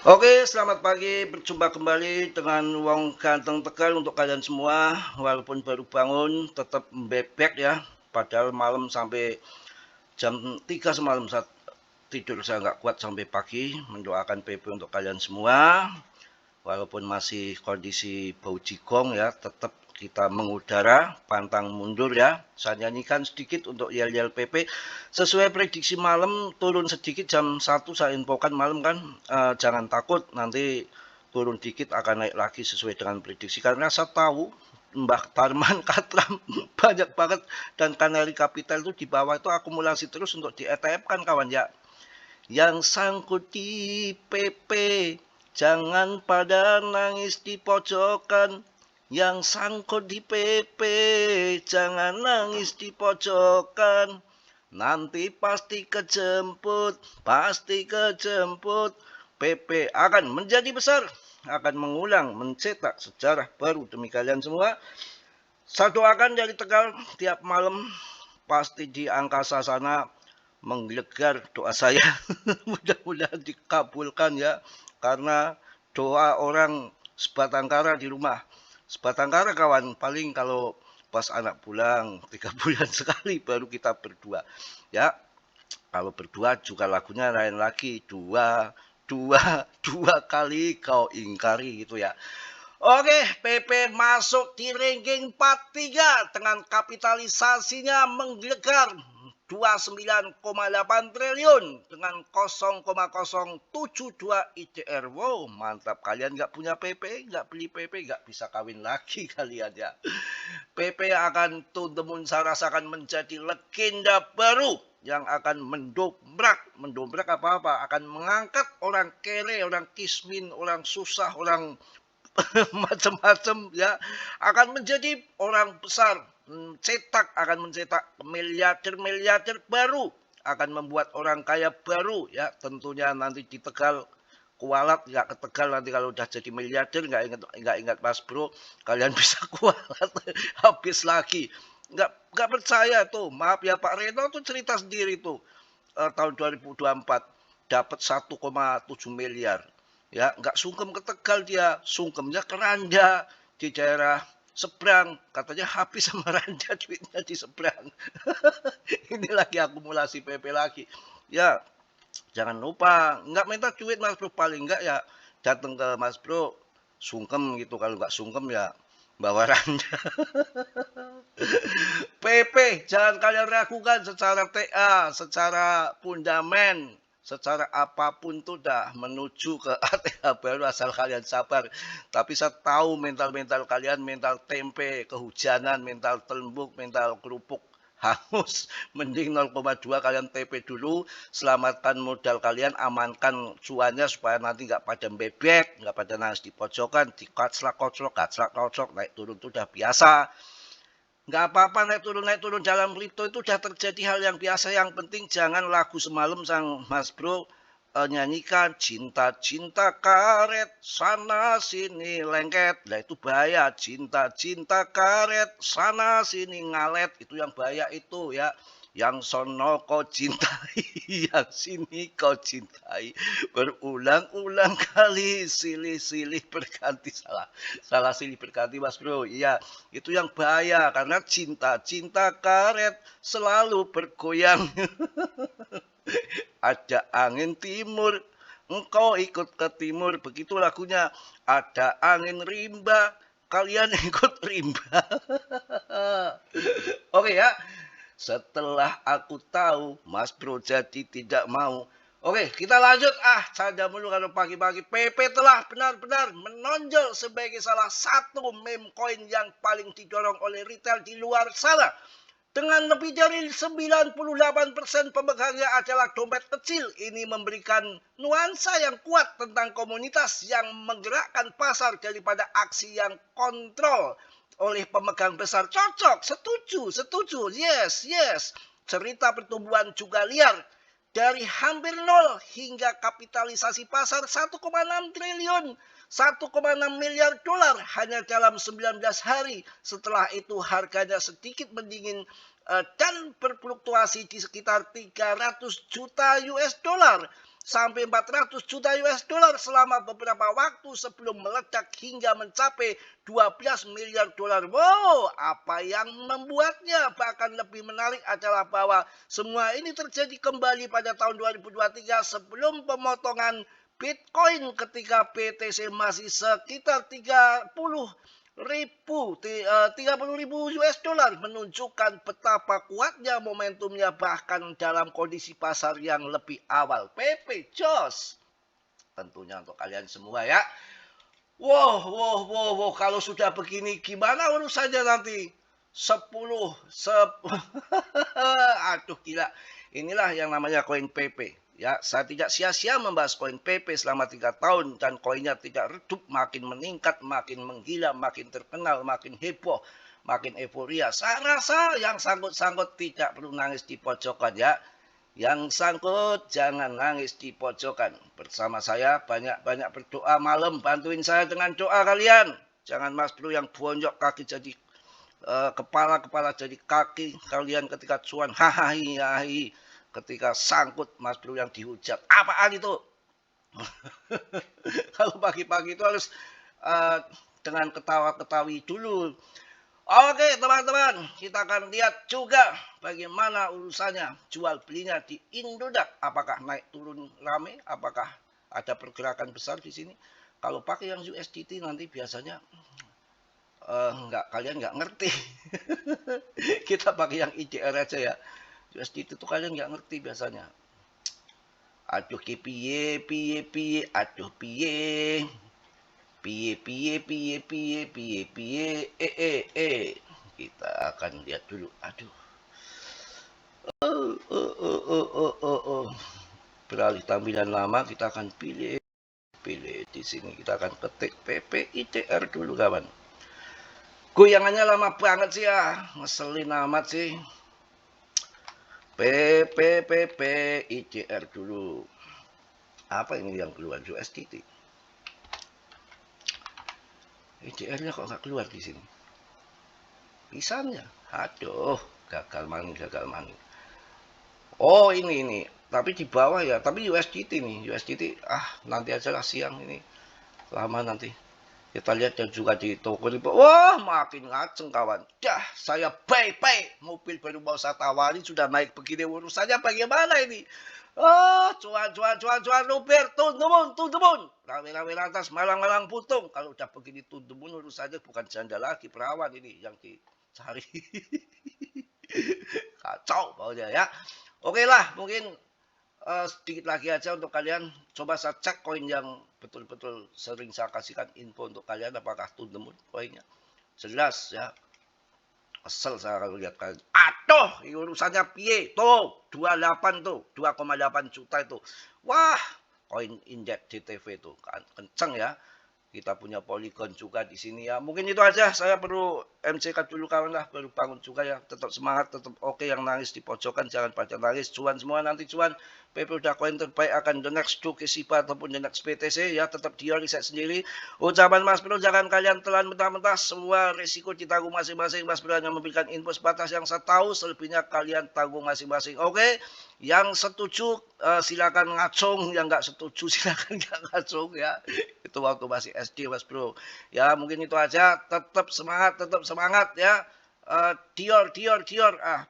Oke, selamat pagi. Berjumpa kembali dengan Wong Ganteng Tegal untuk kalian semua. Walaupun baru bangun, tetap bebek ya. Padahal malam sampai jam 3 semalam saat tidur saya nggak kuat sampai pagi. Mendoakan PP untuk kalian semua. Walaupun masih kondisi bau jigong ya, tetap kita mengudara, pantang mundur ya. Saya nyanyikan sedikit untuk yel-yel PP. Sesuai prediksi malam, turun sedikit jam 1 saya infokan malam kan. Jangan takut, nanti turun dikit akan naik lagi sesuai dengan prediksi. Karena saya tahu Mbah Tarman, Katram banyak banget dan Kanari Capital itu di bawah itu akumulasi terus untuk di ETF kan kawan ya. Yang sangkut di PP, jangan pada nangis di pojokan. Yang sangkut di PP, jangan nangis di pojokan. Nanti pasti kejemput, pasti kejemput. PP akan menjadi besar, akan mengulang, mencetak sejarah baru demi kalian semua. Saya doakan dari Tegal tiap malam pasti di angkasa sana menggelegar doa saya. Mudah-mudahan dikabulkan ya. Karena doa orang sebatang kara di rumah. Sebatang kara kawan, paling kalau pas anak pulang 3 bulan sekali baru kita berdua. Ya, kalau berdua juga lagunya lain lagi. Dua kali kau ingkari gitu ya. Oke, PP masuk di ranking 43 dengan kapitalisasinya menggelegar 29,8 triliun dengan 0,072 IDR. Wow, mantap. Kalian nggak punya PP, nggak beli PP, nggak bisa kawin lagi kalian ya. PP akan Tundemun saya rasakan menjadi legenda baru yang akan mendobrak apa-apa, akan mengangkat orang kere, orang kismin, orang susah, orang macam-macam ya, akan menjadi orang besar, akan mencetak miliarder baru, akan membuat orang kaya baru ya, tentunya nanti di Tegal kualat nggak ke Tegal nanti kalau udah jadi miliarder, nggak ingat Mas Bro, kalian bisa kualat habis lagi, nggak percaya tuh, maaf ya Pak Reno tuh cerita sendiri tuh, tahun 2024 dapat 1,7 miliar. Ya, nggak sungkem ke Tegal dia, sungkemnya ke Randa di daerah seberang. Katanya habis sama Randa duitnya di seberang. Ini lagi akumulasi PP lagi. Ya, jangan lupa, nggak minta duit Mas Bro, paling nggak ya datang ke Mas Bro, sungkem gitu. Kalau nggak sungkem ya bawa Randa. PP, jangan kalian ragukan secara TA, secara fundamen, secara apapun tuh dah menuju ke ATH baru asal kalian sabar. Tapi saya tahu mental-mental kalian, mental tempe, kehujanan, mental telembuk, mental kerupuk hangus. Mending 0,2 kalian TP dulu, selamatkan modal kalian, amankan cuannya supaya nanti nggak pada bebek, nggak pada nangis di pojokan, di kaclak-koclok, naik turun itu udah biasa. Nggak apa-apa naik turun dalam kripto itu udah terjadi hal yang biasa. Yang penting jangan lagu semalam sang Mas Bro nyanyikan cinta-cinta karet sana sini lengket. Nah itu bahaya, cinta-cinta karet sana sini ngalet. Itu yang bahaya itu ya. Yang sono kau cintai, yang sini kau cintai. Berulang-ulang kali silih-silih berganti, salah silih berganti Mas Bro. Iya, itu yang bahaya karena cinta karet selalu bergoyang. Ada angin timur, engkau ikut ke timur, begitu lagunya. Ada angin rimba, kalian ikut rimba. Oke ya, setelah aku tahu Mas Bro jadi tidak mau. Oke, kita lanjut. Canda mulu kalau pagi-pagi. PP telah benar-benar menonjol sebagai salah satu meme coin yang paling didorong oleh retail di luar sana. Dengan lebih dari 98% pemegangnya adalah dompet kecil, ini memberikan nuansa yang kuat tentang komunitas yang menggerakkan pasar daripada aksi yang kontrol oleh pemegang besar. Cocok, setuju, yes. Cerita pertumbuhan juga liar. Dari hampir nol hingga kapitalisasi pasar 1,6 triliun, 1,6 miliar dolar hanya dalam 19 hari. Setelah itu harganya sedikit mendingin dan berfluktuasi di sekitar 300 juta US dollar. sampai 400 juta US dollar selama beberapa waktu sebelum meledak hingga mencapai 12 miliar dolar. Wow, apa yang membuatnya bahkan lebih menarik adalah bahwa semua ini terjadi kembali pada tahun 2023 sebelum pemotongan Bitcoin ketika BTC masih sekitar 30.000 US dollar, menunjukkan betapa kuatnya momentumnya bahkan dalam kondisi pasar yang lebih awal. PP Jos tentunya untuk kalian semua ya. Wow, kalau sudah begini gimana urusannya nanti? 10 aduh gila. Inilah yang namanya koin PP. Ya, saya tidak sia-sia membahas koin PP selama 3 tahun dan koinnya tidak redup, makin meningkat, makin menggila, makin terkenal, makin heboh, makin euforia. Saya rasa yang sangkut-sangkut tidak perlu nangis di pojokan ya. Yang sangkut jangan nangis di pojokan. Bersama saya banyak-banyak berdoa malam, bantuin saya dengan doa kalian. Jangan Mas Bro yang bonjok kaki jadi kepala jadi kaki kalian ketika cuan hahaha. Ketika sangkut Mas Bro yang dihujat. Apaan itu? Kalau pagi-pagi itu harus dengan ketawa-ketawi dulu. Oke teman-teman, kita akan lihat juga bagaimana urusannya jual belinya di Indodax. Apakah naik turun rame? Apakah ada pergerakan besar di sini? Kalau pakai yang USDT nanti biasanya kalian nggak ngerti. Kita pakai yang IDR aja ya. USDT itu kalian nggak ngerti biasanya. Aduh piye, aduh piye. Piye. Kita akan lihat dulu. Aduh. Beralih tampilan lama kita akan pilih di sini. Kita akan ketik PPITR dulu kawan. Goyangannya lama banget sih ya. Ngeselin amat sih. PPITR dulu. Apa ini yang keluar? USDT. IDR-nya kok nggak keluar di sini? Pisangnya. Aduh, gagal maning. Oh, ini. Tapi di bawah ya. Tapi USDT nih. USDT, nanti aja lah siang ini. Lama nanti. Kita lihat dan juga di toko ini. Wah, makin ngaceng kawan. Dah, saya buy. Mobil baru mau saya tawari sudah naik begini. Urusannya bagaimana ini? Oh, cuan, luber, tundumun. Rawe lantas, malang putung. Kalau udah begini tundumun urusannya bukan janda lagi, perawan ini yang dicari. Kacau baunya ya. Oke lah, mungkin sedikit lagi aja untuk kalian. Coba saya cek koin yang betul-betul sering saya kasihkan info untuk kalian. Apakah tundemun koinnya? Jelas ya. Kesel saya kalau lihat kalian. Aduh, ini urusannya piye? Tuh, 28 tuh. 2,8 juta itu. Wah, koin indeks DTV itu. Kenceng ya. Kita punya Polygon juga di sini ya. Mungkin itu aja. Saya perlu MCK dulu kawan lah. Baru bangun juga ya. Tetap semangat, tetap oke. Yang nangis di pojokan jangan pada nangis. Cuan semua nanti cuan. PP udah koin terbaik akan the next Shiba ataupun the next BTC ya. Tetap dia riset sendiri. Ucapan Mas Bro, jangan kalian telan mentah-mentah. Semua risiko ditanggung masing-masing. Mas Bro hanya memberikan info sebatas yang saya tahu. Selebihnya kalian tanggung masing-masing. Oke. Yang setuju silakan ngacung. Yang nggak setuju silakan nggak ngacung ya. Itu waktu masih SD Mas Bro. Ya mungkin itu aja. Tetap semangat ya. Dior.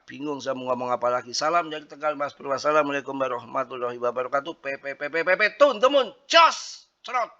Bingung saya mau ngomong apa lagi. Salam dari Tegal Mas Bro. Wassalamualaikum warahmatullahi wabarakatuh. PP. Tundemun. Jos. Cerot.